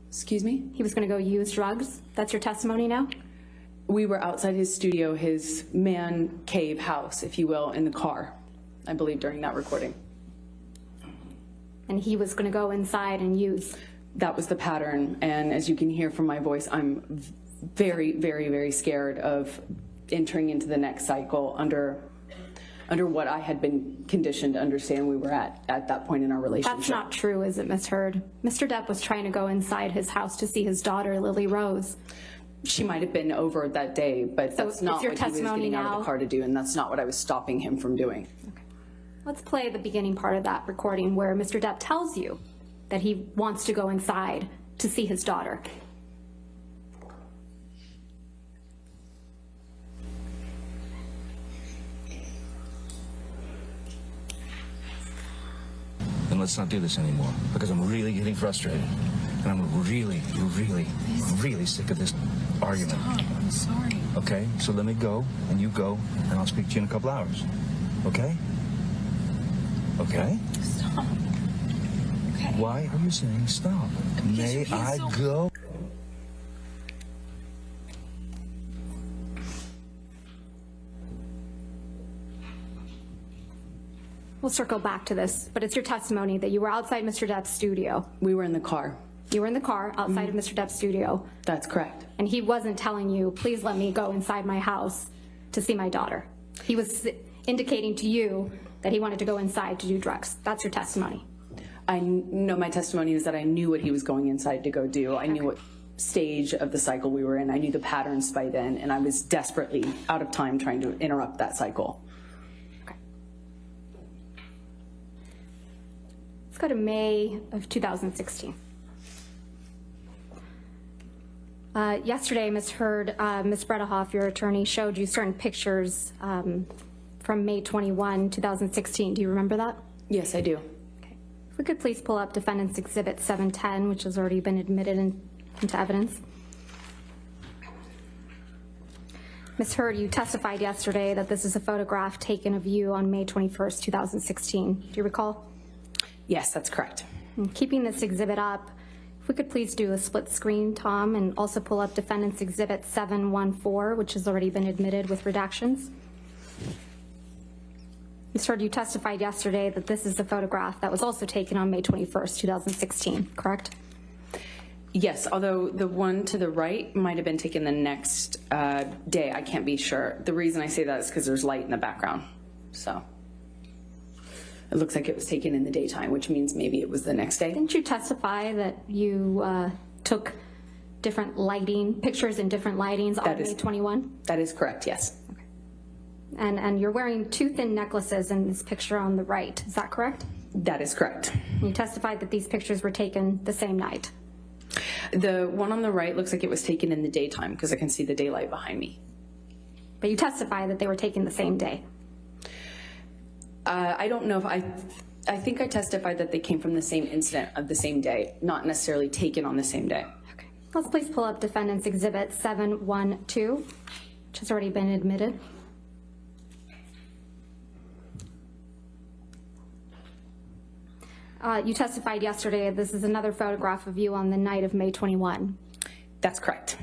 Excuse me? He was going to go use drugs? That's your testimony now? We were outside his studio, his man cave house, if you will, in the car, I believe, during that recording. And he was going to go inside and use? That was the pattern, and as you can hear from my voice, I'm very, very, very scared of entering into the next cycle under what I had been conditioned to understand we were at that point in our relationship. That's not true, is it, Ms. Heard? Mr. Depp was trying to go inside his house to see his daughter, Lily Rose. She might have been over that day, but that's not what he was getting out of the car to do, and that's not what I was stopping him from doing. Okay. Let's play the beginning part of that recording where Mr. Depp tells you that he wants to go inside to see his daughter. Then let's not do this anymore, because I'm really getting frustrated. And I'm really, really, really sick of this argument. Stop, I'm sorry. Okay, so let me go, and you go, and I'll speak to you in a couple hours. Okay? Okay? Stop. Okay. Why are you saying stop? May I go? We'll circle back to this, but it's your testimony that you were outside Mr. Depp's studio. We were in the car. You were in the car outside of Mr. Depp's studio. That's correct. And he wasn't telling you, please let me go inside my house to see my daughter. He was indicating to you that he wanted to go inside to do drugs. That's your testimony. I know my testimony is that I knew what he was going inside to go do. I knew what stage of the cycle we were in. I knew the patterns by then, and I was desperately out of time trying to interrupt that cycle. Okay. Let's go to May of 2016. Yesterday, Ms. Heard, Ms. Bredehoff, your attorney, showed you certain pictures from May 21, 2016. Do you remember that? Yes, I do. Okay. If we could please pull up Defendant's Exhibit 710, which has already been admitted into evidence. Ms. Heard, you testified yesterday that this is a photograph taken of you on May 21st, 2016. Do you recall? Yes, that's correct. And keeping this exhibit up, if we could please do a split screen, Tom, and also pull up Defendant's Exhibit 714, which has already been admitted with redactions. Ms. Heard, you testified yesterday that this is a photograph that was also taken on May 21st, 2016, correct? Yes, although the one to the right might have been taken the next day. I can't be sure. The reason I say that is because there's light in the background. So it looks like it was taken in the daytime, which means maybe it was the next day. Didn't you testify that you took different lighting, pictures in different lightings on May 21? That is correct, yes. Okay. And you're wearing two thin necklaces in this picture on the right, is that correct? That is correct. You testified that these pictures were taken the same night. The one on the right looks like it was taken in the daytime because I can see the daylight behind me. But you testified that they were taken the same day. I don't know if I think I testified that they came from the same incident of the same day, not necessarily taken on the same day. Okay. Let's please pull up Defendant's Exhibit 712, which has already been admitted. You testified yesterday this is another photograph of you on the night of May 21. That's correct.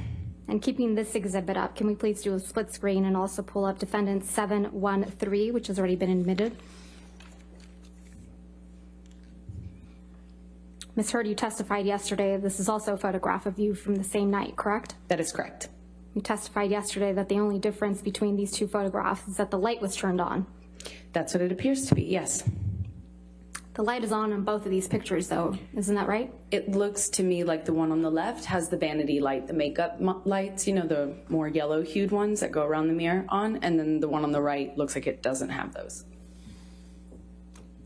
And keeping this exhibit up, can we please do a split screen and also pull up Defendant 713, which has already been admitted? Ms. Heard, you testified yesterday this is also a photograph of you from the same night, correct? That is correct. You testified yesterday that the only difference between these two photographs is that the light was turned on. That's what it appears to be, yes. The light is on both of these pictures, though. Isn't that right? It looks to me like the one on the left has the vanity light, the makeup lights, you know, the more yellow-hued ones that go around the mirror on, and then the one on the right looks like it doesn't have those.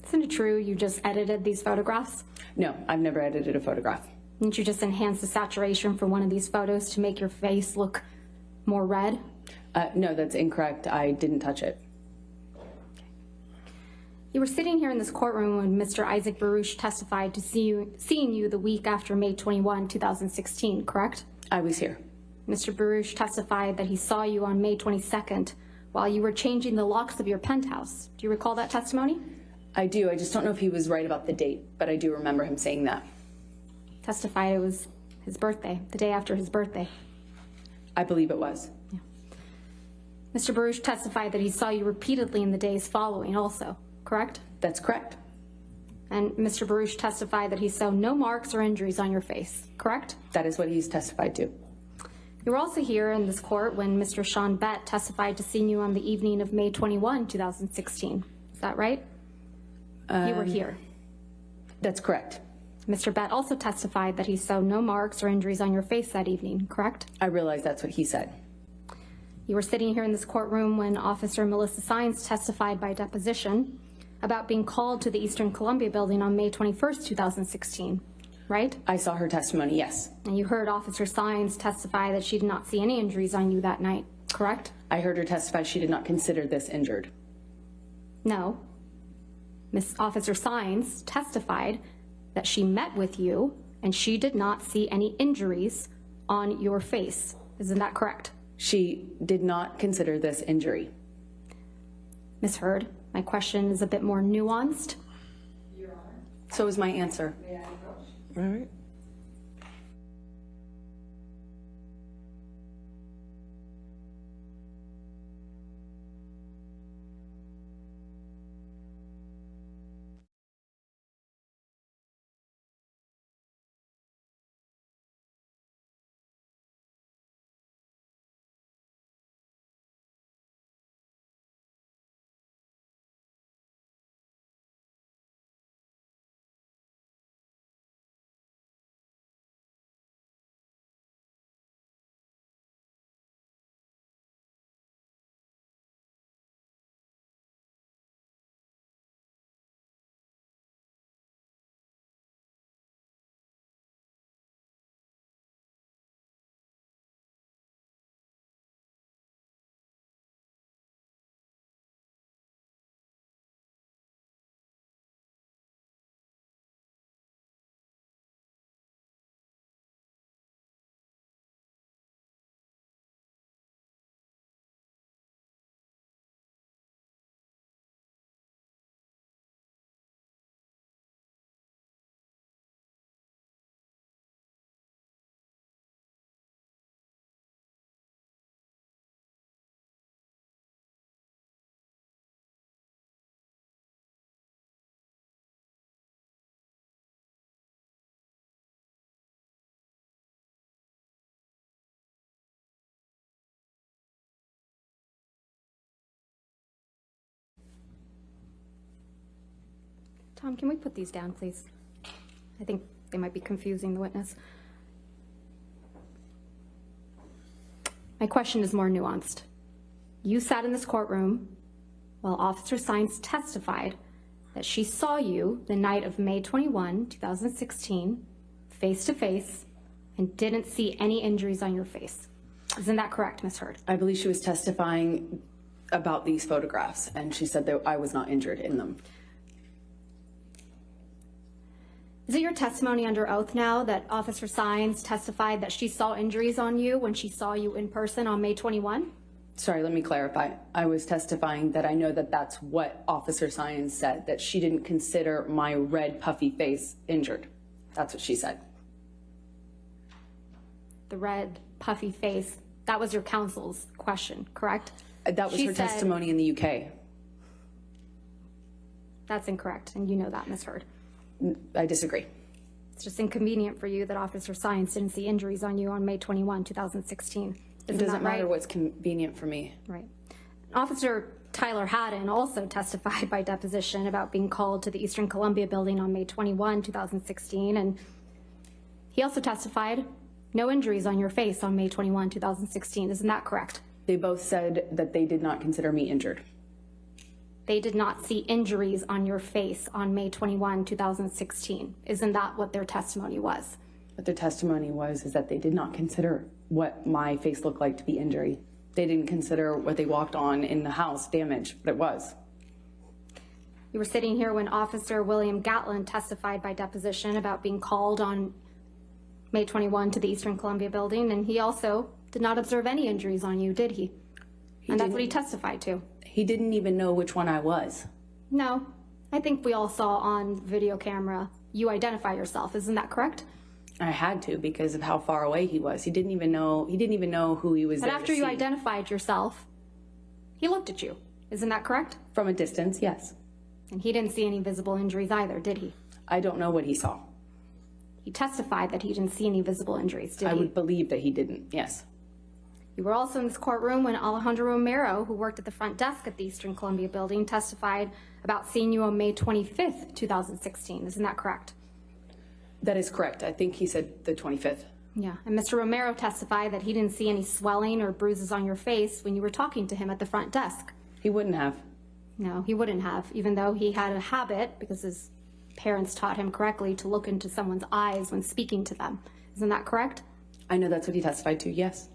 Isn't it true you just edited these photographs? No, I've never edited a photograph. Didn't you just enhance the saturation for one of these photos to make your face look more red? No, that's incorrect. I didn't touch it. You were sitting here in this courtroom when Mr. Isaac Baruch testified to seeing you the week after May 21, 2016, correct? I was here. Mr. Baruch testified that he saw you on May 22nd while you were changing the locks of your penthouse. Do you recall that testimony? I do. I just don't know if he was right about the date, but I do remember him saying that. Testified it was his birthday, the day after his birthday. I believe it was. Mr. Baruch testified that he saw you repeatedly in the days following also, correct? That's correct. And Mr. Baruch testified that he saw no marks or injuries on your face, correct? That is what he's testified to. You were also here in this court when Mr. Sean Bett testified to seeing you on the evening of May 21, 2016. Is that right? You were here. That's correct. Mr. Bett also testified that he saw no marks or injuries on your face that evening, correct? I realize that's what he said. You were sitting here in this courtroom when Officer Melissa Sines testified by deposition about being called to the Eastern Columbia building on May 21st, 2016, right? I saw her testimony, yes. And you heard Officer Sines testify that she did not see any injuries on you that night, correct? I heard her testify she did not consider this injured. No. Miss Officer Sines testified that she met with you and she did not see any injuries on your face. Isn't that correct? She did not consider this injury. Ms. Hurd, my question is a bit more nuanced. So is my answer. All right. Tom, can we put these down, please? I think they might be confusing the witness. My question is more nuanced. You sat in this courtroom while Officer Sines testified that she saw you the night of May 21, 2016, face to face, and didn't see any injuries on your face. Isn't that correct, Ms. Hurd? I believe she was testifying about these photographs, and she said that I was not injured in them. Is it your testimony under oath now that Officer Sines testified that she saw injuries on you when she saw you in person on May 21? Sorry, let me clarify. I was testifying that I know that that's what Officer Sines said, that she didn't consider my red puffy face injured. That's what she said. The red puffy face, that was your counsel's question, correct? That was She her said- testimony in the UK. That's incorrect, and you know that, Ms. Hurd. I disagree. It's just inconvenient for you that Officer Sines didn't see injuries on you on May 21, 2016. It Isn't doesn't that matter right? what's convenient for me. Right. Officer Tyler Haddon also testified by deposition about being called to the Eastern Columbia building on May 21, 2016, and he also testified no injuries on your face on May 21, 2016. Isn't that correct? They both said that they did not consider me injured. They did not see injuries on your face on May 21, 2016. Isn't that what their testimony was? What their testimony was is that they did not consider what my face looked like to be injury. They didn't consider what they walked on in the house damage, but it was. You were sitting here when Officer William Gatlin testified by deposition about being called on May 21 to the Eastern Columbia building, and he also did not observe any injuries on you, did he? And that's what he testified to. He didn't even know which one I was. No, I think we all saw on video camera you identify yourself. Isn't that correct? I had to because of how far away he was. He didn't even know who he was But there after to you see. identified yourself, he looked at you. Isn't that correct? From a distance, yes. And he didn't see any visible injuries either, did he? I don't know what he saw. He testified that he didn't see any visible injuries, did I he? would believe that he didn't, yes. You were also in this courtroom when Alejandro Romero, who worked at the front desk at the Eastern Columbia building, testified about seeing you on May 25th, 2016. Isn't that correct? That is correct. I think he said the 25th. Yeah. And Mr. Romero testified that he didn't see any swelling or bruises on your face when you were talking to him at the front desk. He wouldn't have. No, he wouldn't have, even though he had a habit, because his parents taught him correctly, to look into someone's eyes when speaking to them. Isn't that correct? I know that's what he testified to, yes.